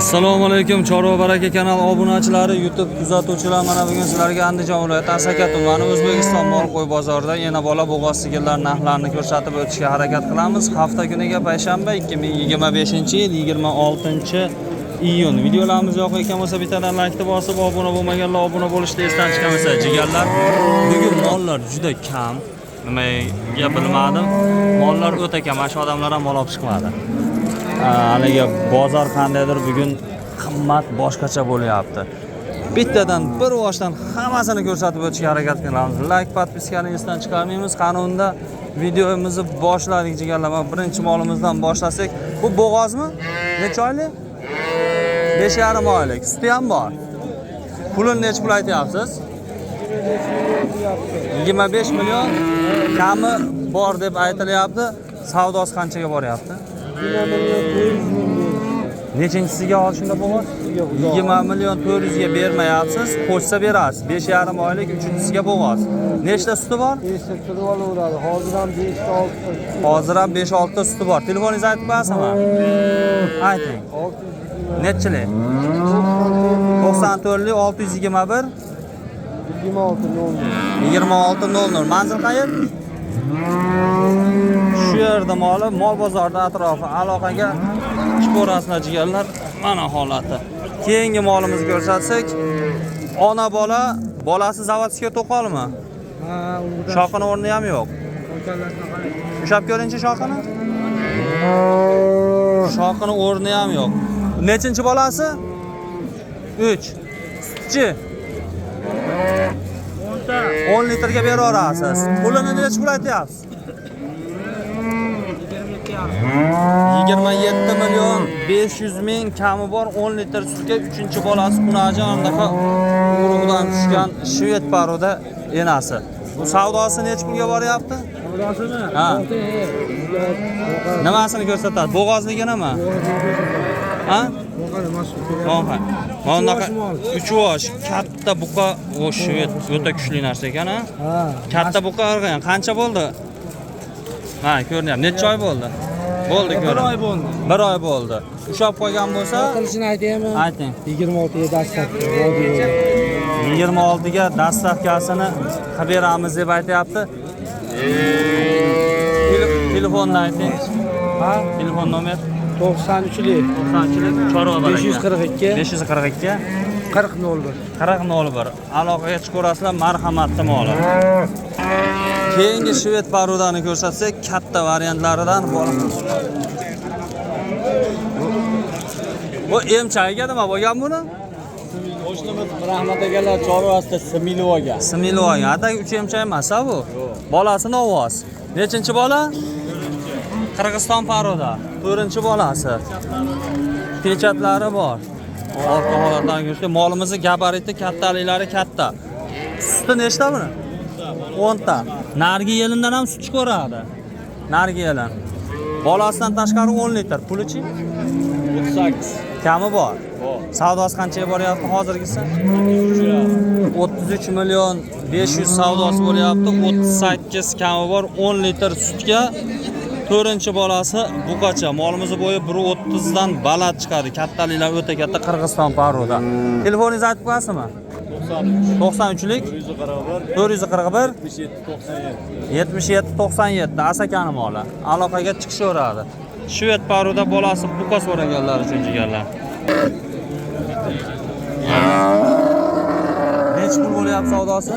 Assalomu alaykum Chorva baraka kanal obunachilari, YouTube kuzatuvchilar. Mana bugun sizlarga Andijon viloyati Asaka tumani O'zbekiston mol qo'y bozorida yana bola bo'g'oz sigirlar narxlarini ko'rsatib o'tishga harakat qilamiz. Hafta kuniga payshanba 2025-yil 26-iyun. Videolarimiz yoqayotgan bo'lsa bittadan like bosib, obuna bo'lmaganlar obuna bo'lishni esdan chiqarmasa, jigarlar. Bugun mollar juda kam. Nimaga bilmadim. Mollar o'ta kam. Shu odamlar ham mol olib chiqmadi. Haligi bozor qandaydir bugun qimmat boshqacha bo'lyapti. Bittadan bir boshdan hammasini ko'rsatib o'tishga harakat qilamiz. Like, podpiskani esdan chiqarmaymiz. Qanunda videomizni boshladik jigarlar. Birinchi molimizdan boshlasak, bu bo'g'ozmi? Necha oylik? 5,5 oylik. Suti ham bor. Pulini necha pul aytyapsiz? 25 million kami bor deb aytilyapti. Savdosi qanchaga boryapti? Nechinchisiga olishunda bo'g'oz? 20 million 400 ga bermayapsiz, qo'shsa berasiz. 5,5 oylik uchinchisiga bo'g'oz. Nechta suti bor? 5 ta turib olaveradi. Hozir ham 5 ta 6 ta. Hozir ham 5-6 ta suti bor. Telefoningizni aytib qo'yasizmi? Ayting. Nechchilik? 94lik 621 2600. Manzil qayer? Shu yerda mol bozorida atrofi aloqaga chiqarasizlar jigarlar. Mana holati. Keyingi molimizni ko'rsatsak, ona bola, bolasi zavodskiga to'qolmi? Ha, Shoqini o'rni ham yo'q. Ushab ko'ringchi shoqini. Shoqini o'rni ham yo'q. Nechinchi bolasi? 3. Sutchi. 10 litrga beraverasiz. Pulini necha pul aytyapsiz? 27 million 500 ming kami bor 10 litr sutga 3-chi bolasi Xunajon anaqa urug'dan tushgan shved paroda enasi. Bu savdosi necha pulga boryapti? Savdosimi? Ha. Nimasini ko'rsatadi? Bo'g'ozliginimi? Ha? Bo'g'oz. Mana 3 yosh katta buqa o shved o'ta kuchli narsa ekan, ha? Ha. Katta buqa argan. Qancha bo'ldi? Ha, ko'ryapman. Necha oy bo'ldi? Bo'ldi ko'ring. 1 oy bo'ldi. 1 oy bo'ldi. Ushab qo'ygan bo'lsa, Qilishini aytaymi? ayting. 26 ga dastlabki. 26 ga dastlabkasini qilib beramiz deb aytayapti. Telefonni ayting. Ha? Telefon nomer 93lik. 93lik Chorva baraka. 542 542 4001. 4001. Aloqaga chiqarasizlar, marhamatli moli. Keyingi shved parudani ko'rsatsak, katta variantlaridan bor. Bu emchaga nima bo'lgan buni? Qo'shnimiz rahmat akalar Chorvasida Similovaga. Similovaga. Ataq 3 emcha emas-a bu? Bolasi Novoz. Nechinchi bola? Qirg'iziston paruda. 4-chi bolasi. Pechatlari bor. Orqa holatdan ko'rsak, molimizni gabariti kattaliklari katta. Suti nechta buni? 10 ta. Nargi yelindan ham sut chiqaradi. Nargi yelin. Bolasidan tashqari 10 litr. Pulichi? 38. Kami bor. Savdosi qanchaga boryapti hozirgisi? 33 million 500 savdosi bo'lyapti. 38 kami bor. 10 litr sutga 4-chi bolasi buqacha. Molimiz bo'yi 1.30 dan baland chiqadi. Kattaliklar o'ta katta Qirg'iziston paruda. Telefoningizni aytib qo'yasizmi? 93lik 441 77 97 Asakani moli. Aloqaga chiqishaveradi. Shved paruda bolasi buqa so'raganlar uchun jigarlar. Necha pul bo'lyapti savdosi?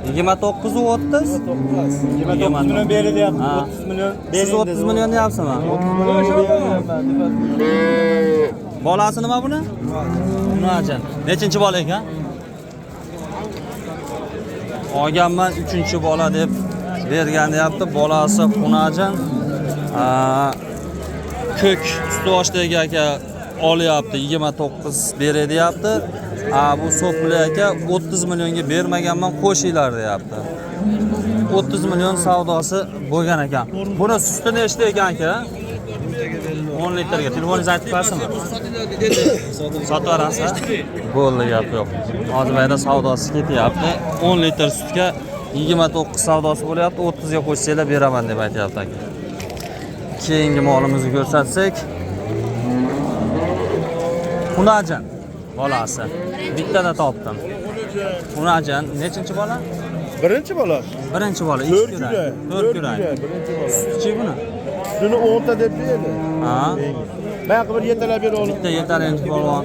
29.30. 29.30? 29 million berilyapti. 30 million. Siz 30 million deyapsizmi? Bolasi nima buni? Xunajon. Nechinchi bola ekan? Olganman 3-chi bola deb bergan deyapti. Bolasi Xunajon. Ko'k ustovoshidagi aka olyapti. 29 beradi deyapti. Bu So'pli aka 30 millionga bermaganman, qo'shinglar deyapti. 30 million savdosi bo'lgan ekan. Buni suti nechta ekan aka? 10 litrga. Telefoningizni aytib qo'yasizmi? Sotib berasiz? Bo'ldi, gap yo'q. Hozir bayda savdosi ketyapti. 10 litr sutga 29 savdosi bo'lyapti. 30 ga qo'shsanglar beraman deb aytayapti aka. Keyingi molimizni ko'rsatsak, Xunajan bolasi. Bittada topdim. Xunajan nechinchi bola? Birinchi bola. Birinchi bola. 4 4 yurak. yurak. 4 yurak. Birinchi bola. Sutchi buni. Shuni 10 ta deb berdi. Ha. Bayoqqa bir yetalab ber oling. Bitta yetarinchi polvon.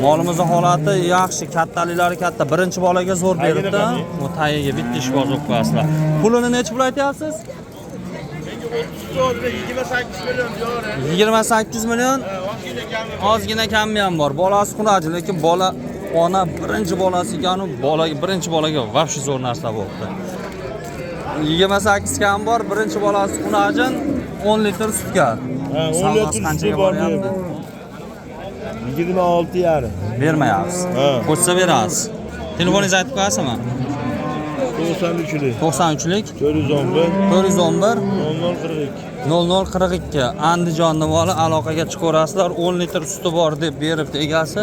Molimizning holati yaxshi, kattaliklari katta. Birinchi bolaga zo'r beribdi. Bu tayiga bitta ish bozib qo'yasizlar. Pulini necha pul aytyapsiz? 28 million diyor. 28 million. Ozgina kami ham bor. Bolasi xunaji, lekin bola ona birinchi bolasi ekanu, birinchi bolaga vobshe zo'r narsa bo'libdi. 28 kam bor, birinchi bolasi xunajin 10 litr sutga. Ha, 10 litr qanchaga bor boryapti? 26 yarim. Bermayapsiz. Ha. Qo'shsa berasiz. Telefoningizni aytib qo'yasizmi? 93lik. 93lik 411 411 0042. 0042 Andijonda bola aloqaga chiqarasizlar. 10 litr suti bor deb beribdi egasi.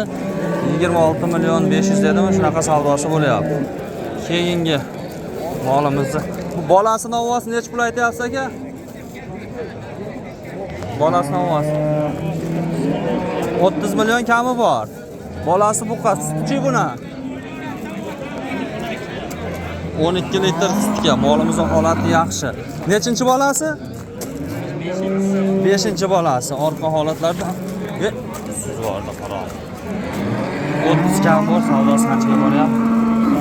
26 million 500 dedimi? Shunaqa savdosi bo'lyapti. Keyingi molimizni. Bu bolasini ovozi necha pul aytyapsiz aka? Bolasini ovozi 30 million kami bor. Bolasi buqa sutchi buni. 12 litr sutga. Molimizning holati yaxshi. Nechinchi bolasi? 5-chi bolasi. Orqa holatlarda siz borda qarang. 30 kam bor, savdosi qanchaga boryapti?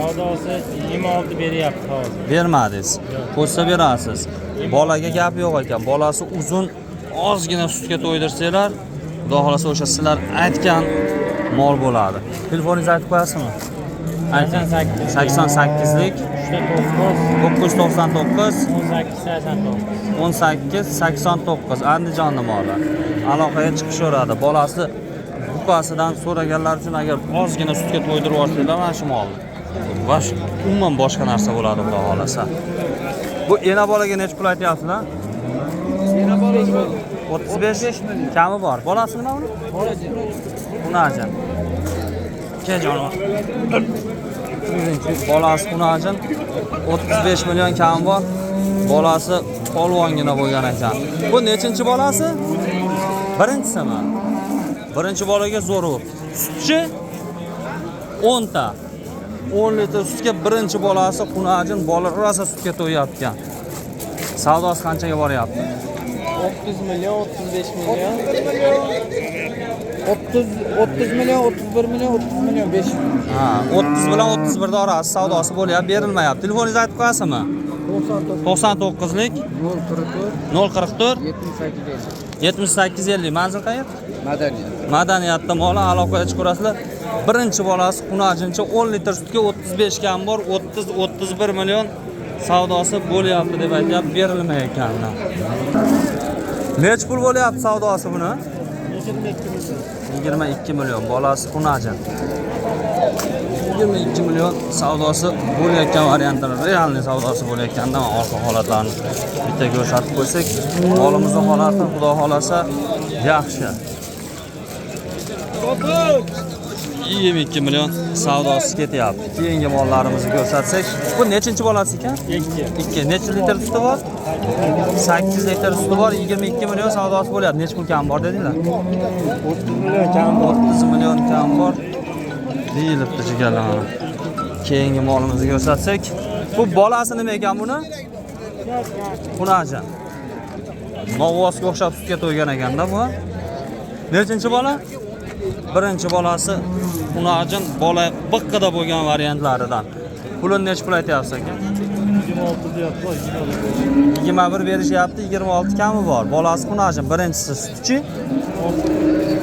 Savdosi 26 beryapti hozir. Bermadingiz. Qo'shsa berasiz. Bolaga gap yo'q ekan. Bolasi uzun, ozgina sutga to'ydirsanglar, xudo xolasa o'sha sizlar aytgan mol bo'ladi. Telefoningizni aytib qo'yasizmi? 88lik 999 1889 Andijonda moli. Aloqaga chiqishaveradi. Bolasi buqasidan so'raganlar uchun agar ozgina sutga to'ydirib olsanglar, mana shu molni. Va umuman boshqa narsa bo'ladi, xudo xolasa. Bu ena bolaga necha pul aytyapsizlar? Ena bolaga 35 kami bor. Bolasi nima uni? Xunajin. Kejon. Bolasi xunajin 35 million kami bor. Bolasi polvongina bo'lgan ekan. Bu nechinchi bolasi? Birinchisimi? Birinchi bolaga zo'r u. Sutchi 10 ta. 10 litr sutga birinchi bolasi xunajin, bola rosa sutga to'yayotgan. Savdosi qanchaga boryapti? 30 million, 35 million. 30 million, 31 million, 30 million 500. Ha, 30 bilan 31 da orasi savdosi bo'lyapti, berilmayapti. Telefoningizni aytib qo'yasizmi? 99lik 044 7850. Manzil qayer? Madaniyat. Madaniyatda moli aloqaga chiqarasizlar. Birinchi bolasi xunajincha 10 litr sutga 35 kam bor, 30-31 million savdosi bo'lyapti deb aytib berilmayotgan. Nech pul bo'lyapti savdosi buni? 22 million. Bolasi xunajin. 22 million savdosi bo'layotgan variantlar, realniy savdosi bo'layotganda orqa holatlarni bitta ko'rsatib qo'ysak, molimizning holati xudo xolasa yaxshi. 22 million savdosi ketyapti. Keyingi mollarimizni ko'rsatsak, bu nechinchi bolasi ekan? 2. Necha litr suti bor? 8 litr suti bor, 22 million savdosi bo'lyapti. Necha pul kam bor dedinglar? 30 million kam bor. 30 million kam bor. Deyilibdi jigarlar. Keyingi molimizni ko'rsatsak, bu bolasi nima ekan buni? Xunajin. Novvosga o'xshab sutga to'ygan ekanda bu. Nechinchi bola? Birinchi bolasi xunajin, bola biqqida bo'lgan variantlaridan. Pulini necha pul aytyapsiz aka? 26 deyapti, 21 berishyapti, 26 kami bor. Bolasi xunajin, birinchisi sutchi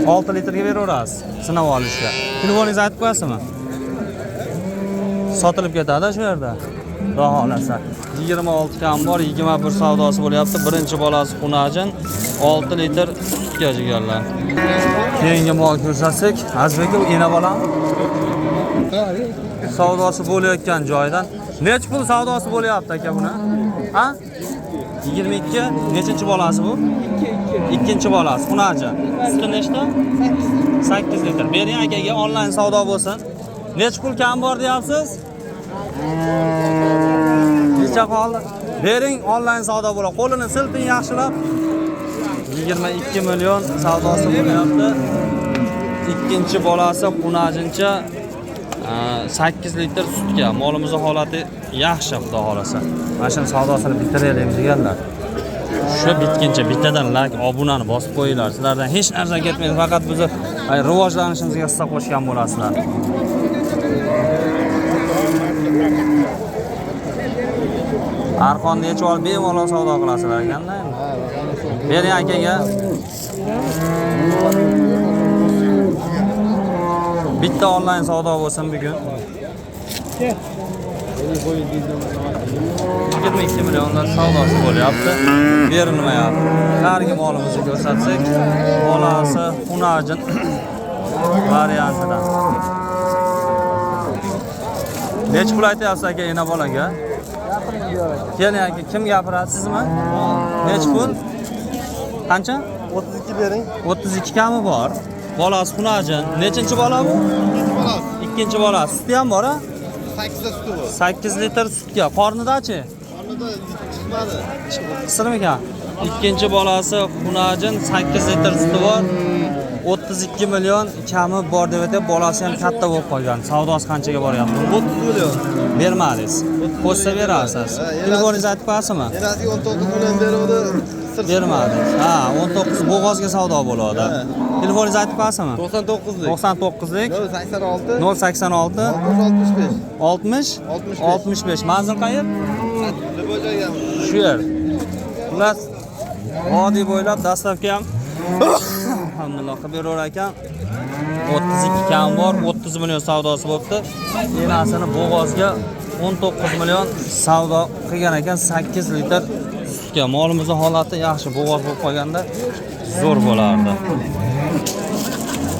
6 litrga beraverasiz sinab olishga. Telefoningizni aytib qo'yasizmi? Sotilib ketadi shu yerda. Xudo xolasa. 26 kam bor, 21 savdosi bo'lyapti. Birinchi bolasi xunajin 6 litr sutga jigarlar. Keyingi mol ko'rsatsak, Azbek u ena bolami? Savdosi bo'layotgan joydan necha pul savdosi bo'lyapti aka buni? Ha? 22. Nechinchi bolasi bu? Ikkinchi bolasi xunajin. Suti nechta? 8 litr. Bering akaga onlayn savdo bo'lsin. Necha pul kam bor deyapsiz? Necha qoldi? Bering onlayn savdo bo'ladi. Qo'lini silting yaxshilab. 22 million savdosi bo'lyapti. Ikkinchi bolasi xunajincha 8 litr sutga. Molimizning holati yaxshi, xudo xolasa. Mana shuni savdosini bitiraylik deganlar. Shu bitguncha bittadan like obunani bosib qo'yinglar. Sizlardan hech narsa ketmaydi, faqat bizni rivojlanishimizga hissa qo'shgan bo'lasizlar. Arxonni yechib olib bemalol savdo qilasizlar ekanda endi. Bering akaga. Bitta onlayn savdo bo'lsin bugun. 22 milliondan savdosi bo'lyapti. Berilmayapti. Narigi molimizni ko'rsatsak, bolasi xunajin variantidan. Nech pul aytyapsiz aka ena bolaga? Keling aka, kim gapiradi, sizmi? Nech pul? Qancha? 32 bering. 32 kami bor. Bolasi xunajin. Nechinchi bola bu? Ikkinchi bola. Suti ham bor-a? 8 ta suti bor. 8 litr sutga. Qornida-chi? Qornida chiqmadi. Qisirmikan? Ikkinchi bolasi xunajin, 8 litr suti bor. 32 million kami bor deb aytib, bolasi ham katta bo'lib qolgan. Savdosi qanchaga boryapti? 30 million. Bermadingiz. Qo'shsa berasiz. Telefoningizni aytib qo'yasizmi? Enasiga 19 million beruvdi. Bermadingiz. Ha, 19 bo'g'ozga savdo bo'ladi. Telefoningizni aytib qo'yasizmi? 99lik. 99lik 086 086 65. 60 65. Manzil qayer? Ribojaga. Shu yer. Xullas, vodiy bo'ylab dastlabki ham alhamdulillah qilib berar ekan. 32 kam bor, 30 million savdosi bo'libdi. Enasini bo'g'ozga 19 million savdo qilgan ekan, 8 litr sutga. Molimizning holati yaxshi, bo'g'oz bo'lib qolganda zo'r bo'lardi.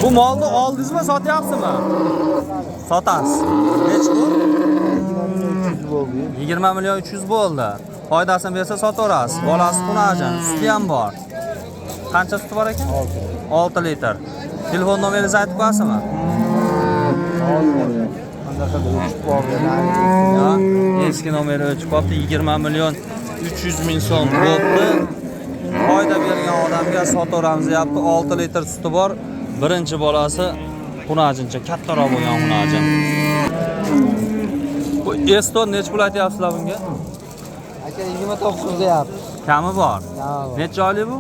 Bu molni oldingizmi, sotyapsizmi? Sotasiz. Nech bu? 20 million 300 bo'ldi. Foydasini bersa sotaverasiz. Bolasi xunajin, suti ham bor. Qancha suti bor ekan? 6 litr. Telefon nomeringizni aytib qo'yasizmi? Eski nomeri o'chib qoldi. 20 million 300 ming so'm bo'ldi. Foyda bergan odamga sotaveramiz deyapti. 6 litr suti bor. Birinchi bolasi xunajincha, kattaroq bo'lgan xunajin. Bu Eston nech pul aytyapsizlar bunga? Aka 29 deyapti. Kami bor. Necha oylik bu?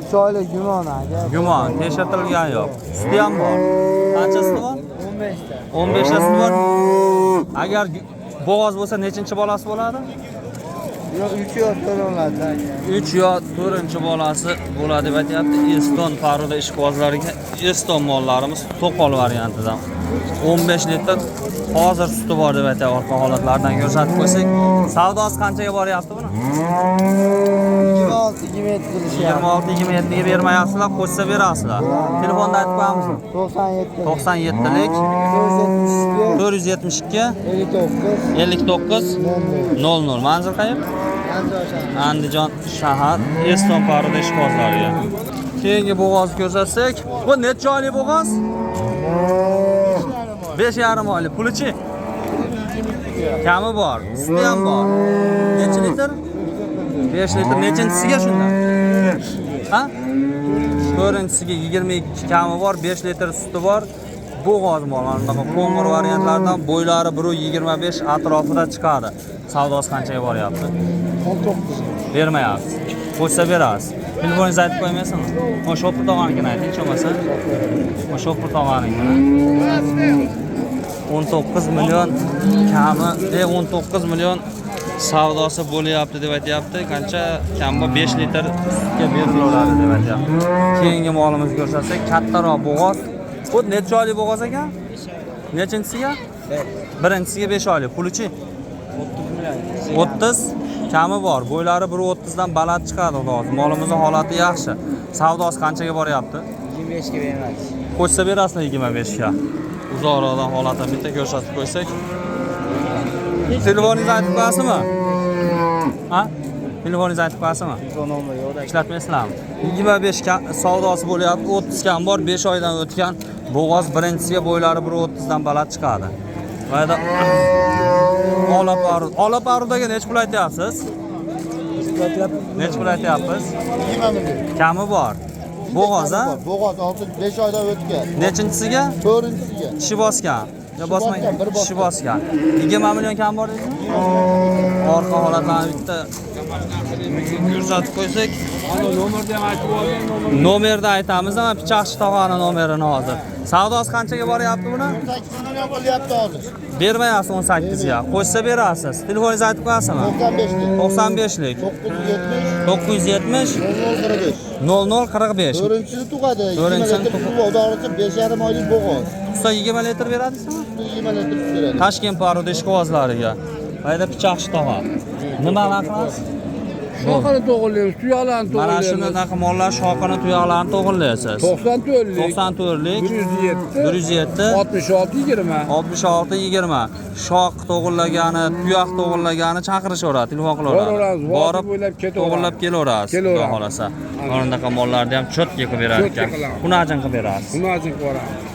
3 oylik gumon aka. Gumon, tekshirtirilgani yo'q. Suti ham bor. Qancha suti bor? 15 ta. 15 ta suti bor. Agar bo'g'oz bo'lsa nechinchi bolasi bo'ladi? Yo'q, 3 yo'q to'lanadi aka. 3 yo 4-chi bolasi bo'ladi deb aytyapti. Eston Faruda ishqibozlariga Eston mollarimiz to'qol variantidan 15 litr hozir suti bor deb aytadi. Orqa holatlardan ko'rsatib qo'ysak, savdosi qanchaga boryapti buni? 26-27 qilishyapti. 26-27 ga bermayapsizlar, qo'shsa berasizlar. Telefonni aytib qo'yamizmi? 97 97lik 472 59 00. Manzil qayer? Andijon shahar, Eston Faruda ishqibozlariga. Keyingi bo'g'ozni ko'rsatsak, bu necha oylik bo'g'oz? 5,5 oylik. Pulichi? Kami bor, suti ham bor. Necha litr? 5 litr. Nechinchisiga shunda? Ha? 4-chisiga 22 kami bor, 5 litr suti bor. Bo'g'oz mol, mana bunaqa qo'ng'ir variantlardan bo'ylari 1.25 atrofida chiqadi. Savdosi qanchaga boryapti? 19. Bermayapsiz. Qo'shsa berasiz. Telefoningizni aytib qo'ymaysizmi? O shopir tog'anikini ayting, hech bo'lmasa. O shopir tog'anikini. 19 million kami, 19 million savdosi bo'lyapti deb aytyapti. Qancha kam bu 5 litr sutga berilaveradi deb aytyapti. Keyingi molimizni ko'rsatsak, kattaroq bo'g'oz. Bu necha oylik bo'g'oz ekan? Nechinchisiga? Birinchisiga 5 oylik. Pulichi? 30 kami bor. Bo'ylari 1.30 dan baland chiqadi hozir. Molimizning holati yaxshi. Savdosi qanchaga boryapti? 25 ga beramiz. Qo'shsa berasizlar 25 ga. Uzoqroqdan holatini bitta ko'rsatib qo'ysak. Telefoningizni aytib qo'yasizmi? Ha? Telefoningizni aytib qo'yasizmi? Telefon nomeri yo'q. Ishlatmaysizlarmi? 25 savdosi bo'lyapti. 30 kam bor, 5 oydan o'tgan. Bo'g'oz birinchisiga bo'ylari 1.30 dan baland chiqadi. Mayda Olaparudaga nech pul aytyapsiz? Necha pul aytyapmiz? 20 million. Kami bor. Bo'g'oz a? Bo'g'oz 5 oyda o'tgan. Nechinchisiga? 4-chisiga. Kishi bosgan. Yo bosmang. bosgan, bir bosgan. Kishi bosgan. 20 million kam bor dedingmi? Orqa holatlarni bitta ko'rsatib qo'ysak. Nomerni aytamiz, ama pichoqchi tog'ani nomerini hozir. Savdosi qanchaga boryapti buni? 8 million bo'lyapti hozir. Bermayapsiz 18 ga. Qo'shsa berasiz. Telefoningizni aytib qo'yasizmi? 95 lik. 95 lik. 970 970 0045. 0045. 4-chini tug'adi. 4-chini 20 litr o'dog'licha 5,5 oylik bo'g'oz. Usta 20 litr beradingizmi? 20 litr beradi. Toshkent paroda ishqibozlariga. Mayda pichoqchi tog'a. Nima qilasiz? Shoxini to'g'irlaymiz, tuyoqlarni Mana to'g'irlaymiz. shunaqa mollar shoxini, tuyoqlarini to'g'irlaysiz. 94 lik, 94 lik, 107, 107, 66, 20. 66, 20. Shox to'g'irlagani, tuyoq to'g'irlagani chaqirishaveradi, telefon qilaveradi. Boraveramiz, Borib bo'ylab ketaveramiz. to'g'irlab kelaverasiz. Kelaveramiz. Xudo xolasa. Mana bunaqa mollarni ham cho'tga qilib berar Cho'tga ekan. qilamiz. Buni ajin qilib berasiz. Uni ajin qilib yuboramiz.